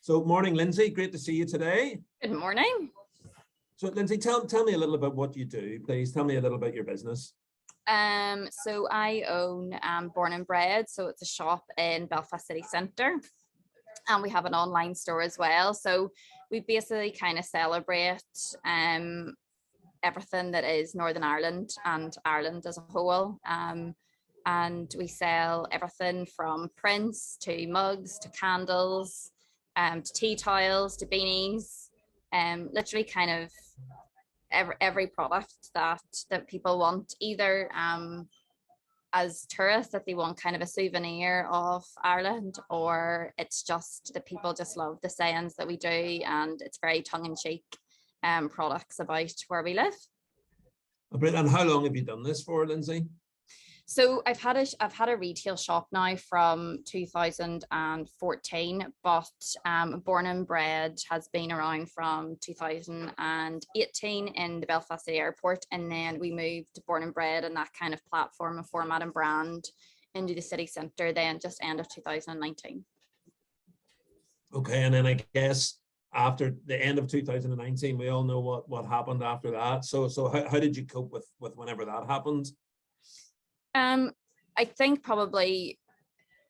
So morning, Lindsay. Great to see you today. Good morning. So Lindsay, tell me a little about what you do, please. Tell me a little about your business. So I own Born and Bred. So it's a shop in Belfast city centre. And we have an online store as well. So we basically kind of celebrate everything that is Northern Ireland and Ireland as a whole. And we sell everything from prints to mugs to candles, to tea towels to beanies, literally kind of every product that people want, either as tourists that they want kind of a souvenir of Ireland, or it's just that people just love the sayings that we do, and it's very tongue-in-cheek products about where we live. And how long have you done this for, Lindsay? So I've had a retail shop now from 2014, but Born and Bred has been around from 2018 in the Belfast City Airport, and then we moved to Born and Bred and that kind of platform and format and brand into the city centre then just end of 2019. Okay, and then I guess after the end of 2019, we all know what happened after that. So how did you cope with whenever that happened? I think probably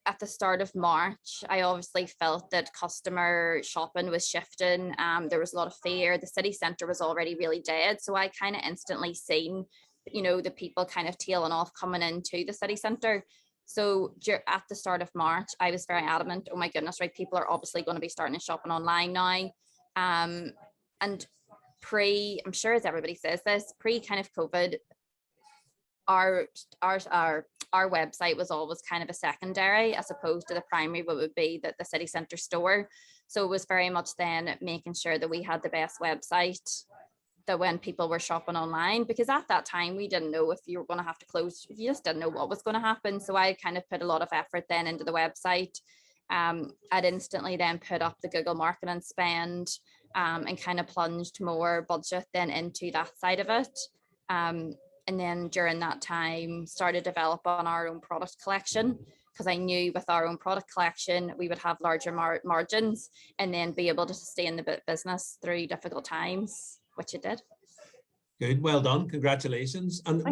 at the start of March, I obviously felt that customer shopping was shifting. There was a lot of fear. The city centre was already really dead. So I kind of instantly seen, the people kind of tailing off coming into the city centre. So at the start of March, I was very adamant, oh my goodness, right, people are obviously going to be starting shopping online now. And I'm sure as everybody says this, pre kind of COVID, our website was always kind of a secondary as opposed to the primary, what would be the city centre store. So it was very much then making sure that we had the best website, that when people were shopping online, because at that time we didn't know if you were going to have to close, you just didn't know what was going to happen. So I kind of put a lot of effort then into the website. I'd instantly then put up the Google marketing spend and kind of plunged more budget then into that side of it. And then during that time started developing our own product collection, because I knew with our own product collection we would have larger margins and then be able to sustain the business through difficult times, which it did. Good, well done, congratulations. And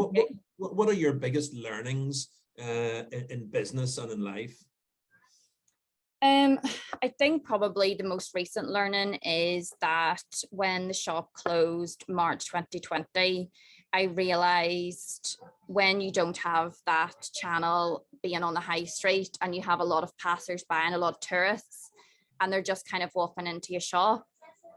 what are your biggest learnings in business and in life? I think probably the most recent learning is that when the shop closed March 2020, I realized when you don't have that channel being on the high street and you have a lot of passers-by and a lot of tourists and they're just kind of walking into your shop,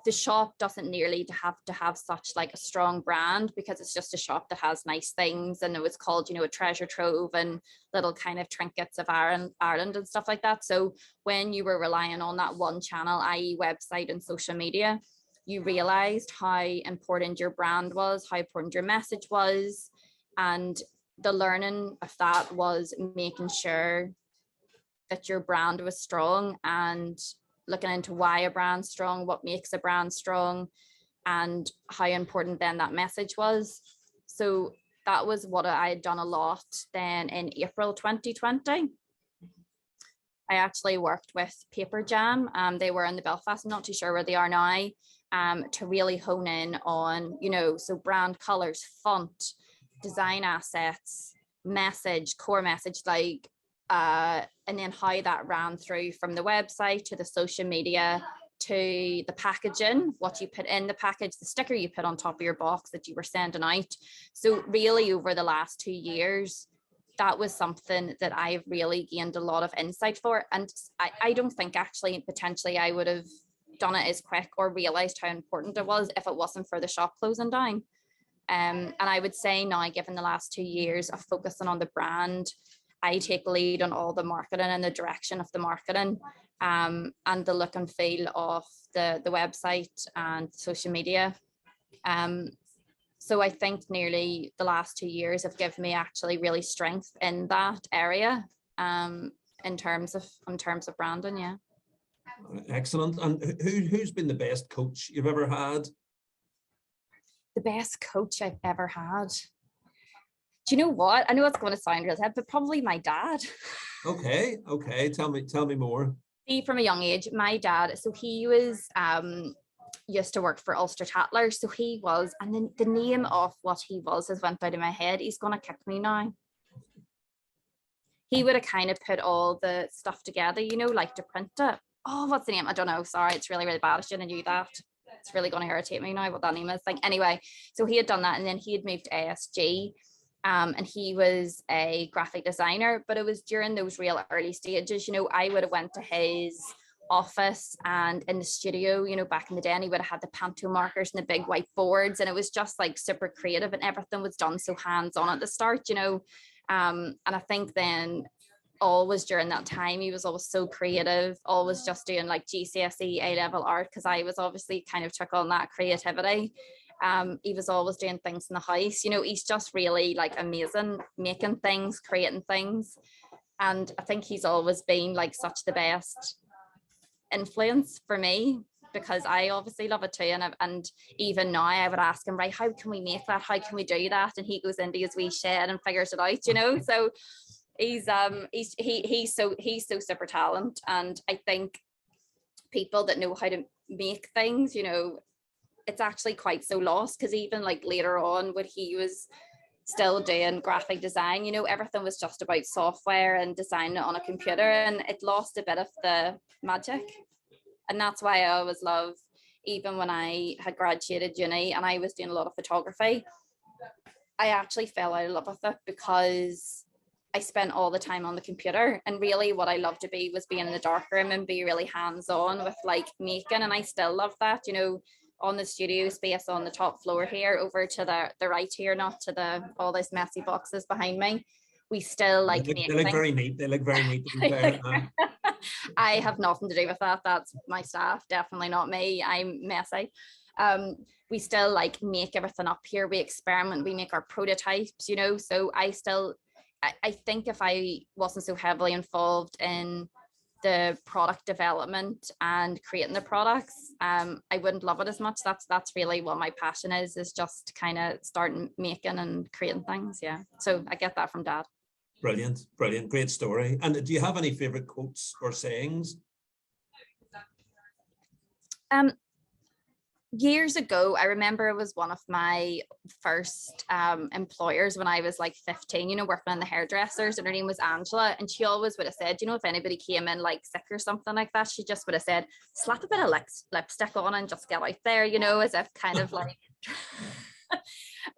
the shop doesn't nearly have to have such like a strong brand, because it's just a shop that has nice things, and it was called, a treasure trove and little kind of trinkets of Ireland and stuff like that. So when you were relying on that one channel, i.e. website and social media, you realized how important your brand was, how important your message was. And the learning of that was making sure that your brand was strong and looking into why a brand's strong, what makes a brand strong, and how important then that message was. So that was what I had done a lot then in April 2020. I actually worked with Paper Jam. They were in the Belfast, I'm not too sure where they are now, to really hone in on, so brand colors, font, design assets, message, core message, and then how that ran through from the website to the social media to the packaging, what you put in the package, the sticker you put on top of your box that you were sending out. So really over the last 2 years, that was something that I've really gained a lot of insight for. And I don't think actually potentially I would have done it as quick or realized how important it was if it wasn't for the shop closing down. And I would say now, given the last 2 years of focusing on the brand, I take lead on all the marketing and the direction of the marketing, and the look and feel of the website and social media. So I think nearly the last 2 years have given me actually really strength in that area, in terms of branding. Yeah. Excellent. And who's been the best coach you've ever had? The best coach I've ever had. Do you know what? I know it's going to sound real sad, but probably my dad. Okay. Tell me more. See, from a young age, my dad, so he was used to work for Ulster Tatler. So he was, and then the name of what he was has went out of my head. He's gonna kick me now. He would have kind of put all the stuff together, you know, like to print it. Oh, what's the name? I don't know. Sorry, it's really, really bad. I shouldn't have knew that. It's really going to irritate me now what that name is. Like, anyway, so he had done that, and then he had moved to ASG. And he was a graphic designer, but it was during those real early stages. You know, I would have went to his office and in the studio, you know, back in the day, and he would have had the panto markers and the big whiteboards, and it was just like super creative, and everything was done so hands-on at the start, you know. And I think then always during that time he was always so creative, always just doing like GCSE A-level art, because I was obviously kind of took on that creativity. He was always doing things in the house, you know. He's just really like amazing, making things, creating things. And I think he's always been like such the best influence for me, because I obviously love it too. And even now I would ask him, right, how can we make that? How can we do that? And he goes into his wee shed and figures it out, you know. So he's so super talented. And I think people that know how to make things, you know, it's actually quite so lost, because even like later on when he was still doing graphic design, you know, everything was just about software and designing it on a computer, and it lost a bit of the magic. And that's why I always love, even when I had graduated uni and I was doing a lot of photography, I actually fell out of love with it, because I spent all the time on the computer, and really what I loved to be was being in the darkroom and be really hands-on with like making. And I still love that, you know, on the studio space on the top floor here, over to the right here, not to the all these messy boxes behind me. We still like they look very neat. They look very neat, to be fair. I have nothing to do with that. That's my staff, definitely not me. I'm messy. We still like make everything up here. We experiment, we make our prototypes, you know. So I think if I wasn't so heavily involved in the product development and creating the products, I wouldn't love it as much. That's really what my passion is just kind of starting making and creating things. Yeah, so I get that from Dad. Brilliant, great story. And do you have any favorite quotes or sayings? Years ago, I remember it was one of my first employers when I was like 15, you know, working in the hairdressers, and her name was Angela. And she always would have said, you know, if anybody came in like sick or something like that, she just would have said, slap a bit of lipstick on and just get out there, you know, as if kind of like,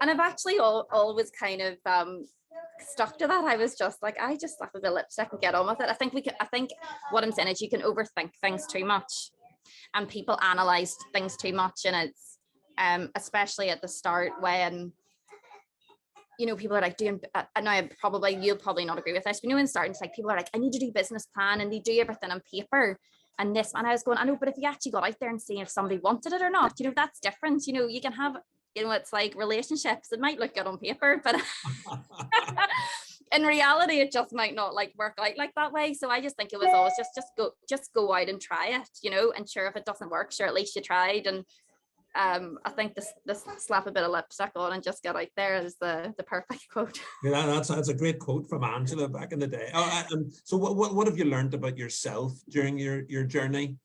and I've actually always kind of stuck to that. I was just like, I just slap a bit of lipstick and get on with it. I think what I'm saying is you can overthink things too much, and people analyze things too much. And it's especially at the start when, you know, people are like doing, and you'll probably not agree with this, but you know, in starting, it's like people are like, I need to do business plan, and they do everything on paper. And this, and I was going, I know, but if you actually got out there and see if somebody wanted it or not, you know, that's different. You know, you can have, you know, it's like relationships. It might look good on paper, but in reality, it just might not like work out like that way. So I just think it was always just go out and try it, you know, and sure, if it doesn't work, sure, at least you tried. And I think this slap a bit of lipstick on and just get out there is the perfect quote. Yeah, that's a great quote from Angela back in the day. And so what have you learned about yourself during your journey?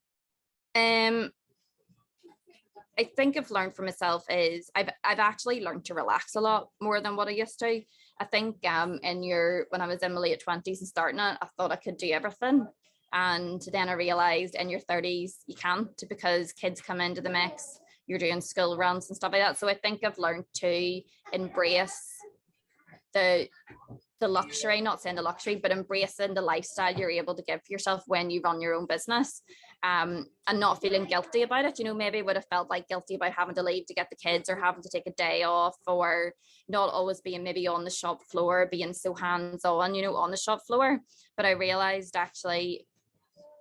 I think I've learned from myself is I've actually learned to relax a lot more than what I used to. I think when I was in my late 20s and starting it, I thought I could do everything. And then I realized in your 30s, you can't, because kids come into the mix, you're doing school runs and stuff like that. So I think I've learned to embrace the luxury, not saying the luxury, but embracing the lifestyle you're able to give yourself when you run your own business, and not feeling guilty about it. You know, maybe would have felt like guilty about having to leave to get the kids, or having to take a day off, or not always being maybe on the shop floor, being so hands-on, you know, on the shop floor. But I realized actually,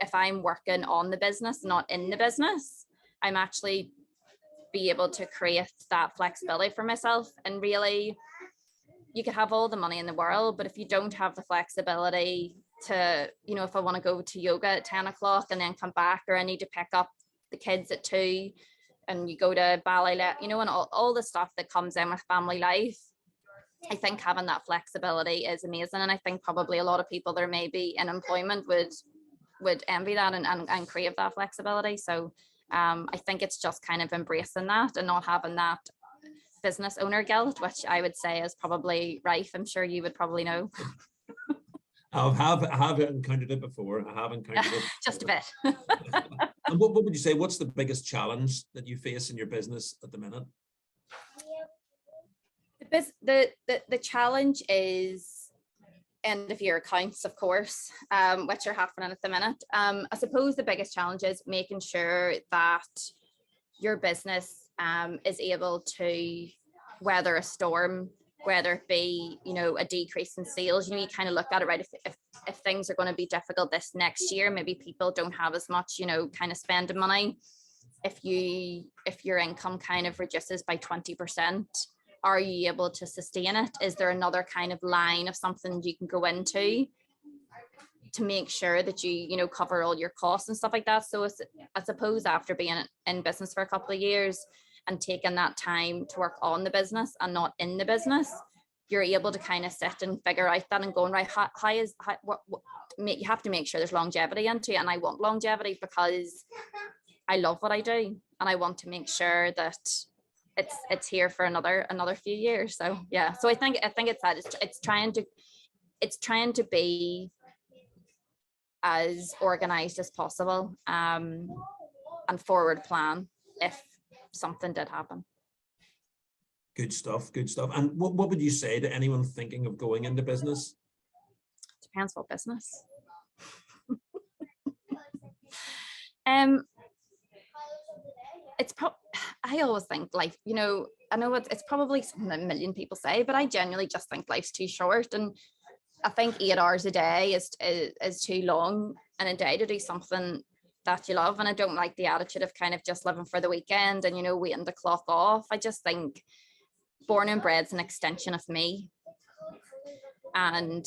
if I'm working on the business, not in the business, I'm actually be able to create that flexibility for myself. And really, you could have all the money in the world, but if you don't have the flexibility to, you know, if I want to go to yoga at 10 o'clock and then come back, or I need to pick up the kids at 2, and you go to ballet, you know, and all the stuff that comes in with family life, I think having that flexibility is amazing. And I think probably a lot of people that are maybe in employment would would envy that and crave that flexibility. So I think it's just kind of embracing that and not having that business owner guilt, which I would say is probably rife. I'm sure you would probably know. I have encountered it before. I have encountered it just a bit. And what would you say, what's the biggest challenge that you face in your business at the minute? The challenge is end of year accounts, of course, which are happening at the minute. I suppose the biggest challenge is making sure that your business is able to weather a storm, whether it be, you know, a decrease in sales. You know, you kind of look at it, right? If things are going to be difficult this next year, maybe people don't have as much, you know, kind of spending money. If your income kind of reduces by 20%, are you able to sustain it? Is there another kind of line of something you can go into to make sure that you know, cover all your costs and stuff like that? So I suppose after being in business for a couple of years and taking that time to work on the business and not in the business, you're able to kind of sit and figure out that and going, right, you have to make sure there's longevity into it. And I want longevity because I love what I do and I want to make sure that it's here for another few years. So yeah, so I think it's that it's trying to be as organized as possible and forward plan if something did happen. Good stuff. And what would you say to anyone thinking of going into business? Depends what business. I always think, like, you know, I know it's probably something a million people say, but I genuinely just think life's too short, and I think 8 hours a day is too long in a day to do something that you love. And I don't like the attitude of kind of just living for the weekend and, you know, waiting to clock off. I just think Born and Bred's an extension of me. And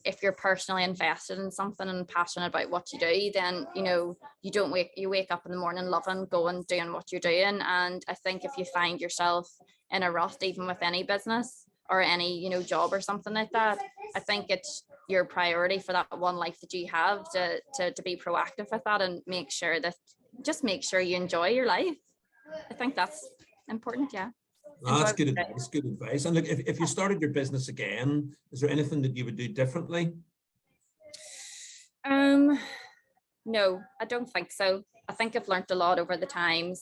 if you're personally invested in something and passionate about what you do, then, you know, you wake up in the morning loving going, doing what you're doing. And I think if you find yourself in a rut, even with any business or any, you know, job or something like that, I think it's your priority for that one life that you have to be proactive with that and make sure you enjoy your life. I think that's important. Yeah. Oh, that's good advice. Good advice. And look, if you started your business again, is there anything that you would do differently? No, I don't think so. I think I've learned a lot over the times.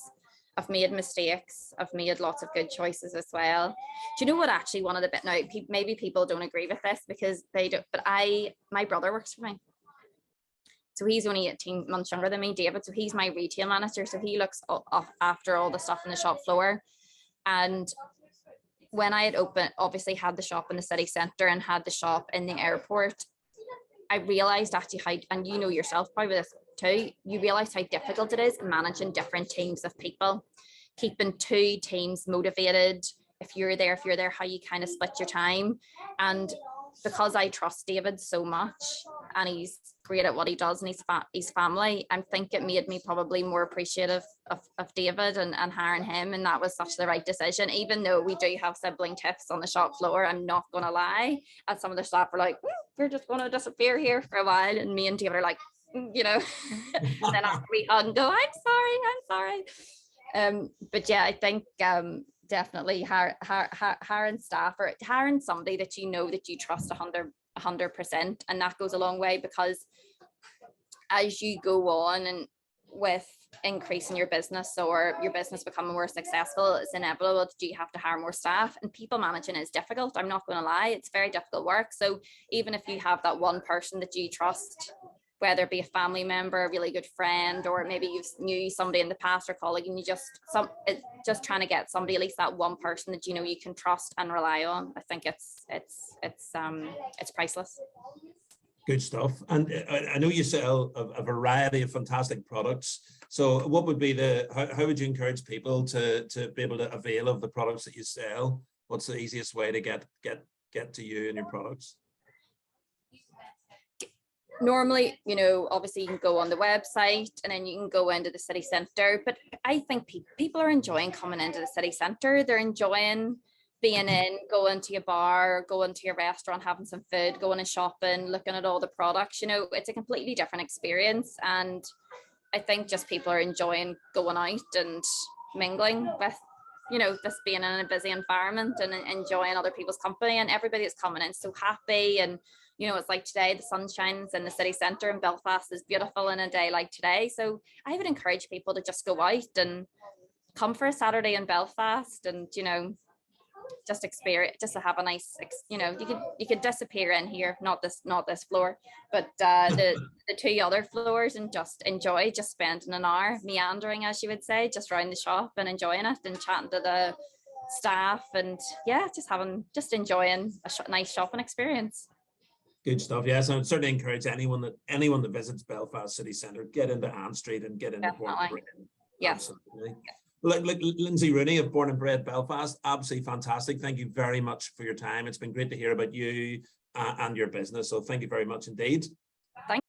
I've made mistakes. I've made lots of good choices as well. Do you know what, actually, one of the bit now, maybe people don't agree with this because they don't, but my brother works for me. So he's only 18 months younger than me, David. So he's my retail manager. So he looks after all the stuff on the shop floor. And when I had obviously had the shop in the city centre and had the shop in the airport, I realised actually how, and you know yourself probably this too, you realise how difficult it is managing different teams of people, keeping 2 teams motivated. If you're there, how you kind of split your time. And because I trust David so much and he's great at what he does and his family, I think it made me probably more appreciative of David and hiring him. And that was such the right decision, even though we do have sibling tiffs on the shop floor. I'm not going to lie. And some of the staff were like, we're just going to disappear here for a while. And me and David are like, you know, and then after we hug and go, I'm sorry. But yeah, I think definitely hiring staff or hiring somebody that you know that you trust 100%, and that goes a long way, because as you go on and with increasing your business or your business becoming more successful, it's inevitable that you have to hire more staff, and people managing is difficult. I'm not going to lie, it's very difficult work. So even if you have that one person that you trust, whether it be a family member, a really good friend, or maybe you've knew somebody in the past or colleague, and it's just trying to get somebody, at least that one person that you know you can trust and rely on. I think it's priceless. Good stuff. And I know you sell a variety of fantastic products. So what would be how would you encourage people to be able to avail of the products that you sell? What's the easiest way to get to you and your products? Normally, you know, obviously you can go on the website and then you can go into the city centre, but I think people are enjoying coming into the city centre. They're enjoying being in, going to your bar, going to your restaurant, having some food, going and shopping, looking at all the products, you know, it's a completely different experience. And I think just people are enjoying going out and mingling with, you know, just being in a busy environment and enjoying other people's company, and everybody that's coming in so happy. And, you know, it's like today, the sun shines in the city centre, and Belfast is beautiful in a day like today. So I would encourage people to just go out and come for a Saturday in Belfast, and, you know, just experience, just to have a nice, you know, you could disappear in here, not this floor, but the two other floors, and just enjoy, just spending an hour meandering, as you would say, just around the shop and enjoying it and chatting to the staff, and yeah, just enjoying a nice shopping experience. Good stuff. Yes, I would certainly encourage anyone that visits Belfast city centre, get into Ann Street and get into Born and Bred. Yes. Absolutely. Like Linzi Rooney of Born and Bred Belfast, absolutely fantastic. Thank you very much for your time. It's been great to hear about you and your business. So thank you very much indeed. Thank